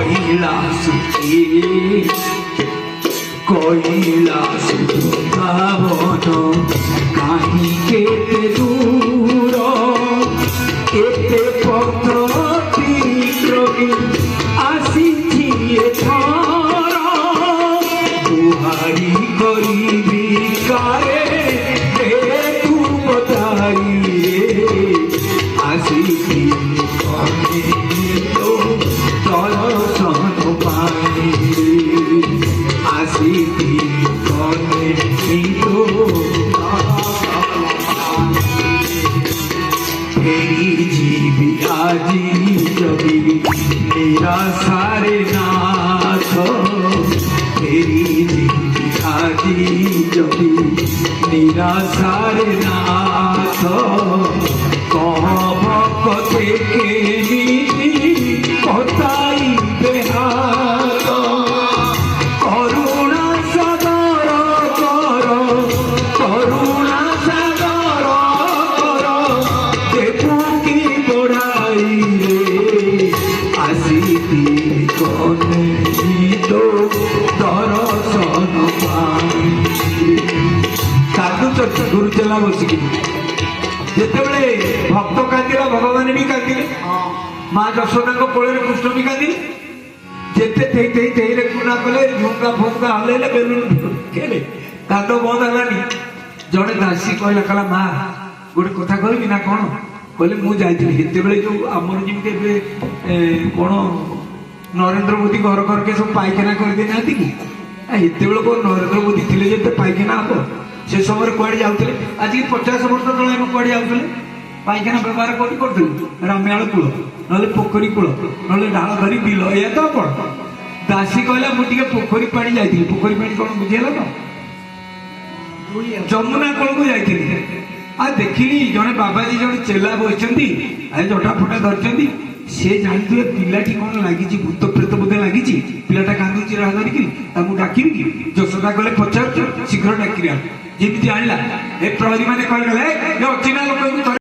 কৈলাসে কৈলাস বৃন্দাবন কাহি কেতে দূর এতে পত্র ত্রিক্রমী আসিছি এথর বুহারি করিবি কারে রে তু বতাই রে আসিছি কনে তো দর্শন পাই আসিছি কনে তো ফেরি জীবি আজি যদি নিরাশারে নাথ ফেরি জীবি আজি যদি নিরাশারে নাথ কহব থেকে কথাই বেহাত করুণা সাগর কর করুণা সাগর কর দেখি বড়াই রে আসিতি কনে তো দর্শন পাই কাঁদুଛନ୍ତି ଗୁରୁଚେଲା ବସିକି ଯେତେବେଳେ ଭକ୍ତ କାନ୍ଦିଲା ଭଗବାନ ବି କାନ୍ଦିଲେ ମା ଯଶୋଦାଙ୍କ କୋଳରେ କୃଷ୍ଣ ବି କାନ୍ଦିଲେ ଯେତେ ଥେଇ ଥେଇ ଥେଇରେ କୁଣା କଲେ ଝୁଙ୍କା ଫୁଙ୍କା ହଲେଇଲେ ବେଲୁନ ଖେଳେ କାନ୍ଦ ବନ୍ଦ ହେଲାନି ଜଣେ ଦାସୀ କହିଲା କହିଲା ମା ଗୋଟେ କଥା କହିବି ନା କଣ କହିଲେ ମୁଁ ଯାଇଥିଲି ସେତେବେଳେ ଯୋଉ ଆମର ଯେମିତି ଏବେ କଣ ନରେନ୍ଦ୍ର ମୋଦି ଘର ଘରକେ ସବୁ ପାଇଖାନା କରିଦେଇନାହାନ୍ତି କି ଏତେବେଳେ କଣ ନରେନ୍ଦ୍ର ମୋଦି ଥିଲେ ଯେତେ ପାଇଖାନା ହବ ସେ ସମୟରେ କୁଆଡେ ଯାଉଥିଲେ ଆଜିକି 50 ବର୍ଷ ତଳେ ଆମେ କୁଆଡେ ଯାଉଥିଲେ ପାଇଖାନା ବ୍ୟବହାର କୋଉଠି କରୁଥିଲେ ରାମାୟଣ କୂଳ ନହେଲେ ପୋଖରୀ କୂଳ ନହେଲେ ଢାଳ ଧରି ବିଲ ଏଇଆ ତ କଣ ଦାସୀ କହିଲା ମୁଁ ଟିକେ ପୋଖରୀ ପାଣି ଯାଇଥିଲି ପୋଖରୀ ପାଣି କଣ ବୁଝିହେଲା ତ ଯମୁନା କୂଳକୁ ଯାଇଥିଲି ଆଉ ଦେଖିଲି ଜଣେ ବାବାଜୀ ଜଣେ ଚେଲା ବସିଛନ୍ତି ଜଟା ଫଟା ଧରିଛନ୍ତି ସେ ଜାଣିଥିବେ ପିଲାଟି କଣ ଲାଗିଛି ଭୂତ ପ୍ରେତ ବୋଧେ ଲାଗିଛି ପିଲାଟା କାନ୍ଦୁଛି ରାହ ଧରିକି ତାକୁ ଡାକିବି କି ଯଶୋଦା ଗଲେ ପଚାରୁଛ ଶୀଘ୍ର ଡାକିବା ଯେମିତି ଆଣିଲା ଏ ପ୍ରହରୀ ମାନେ କହିଲେ ଅଚିହ୍ନା ଲୋକଙ୍କୁ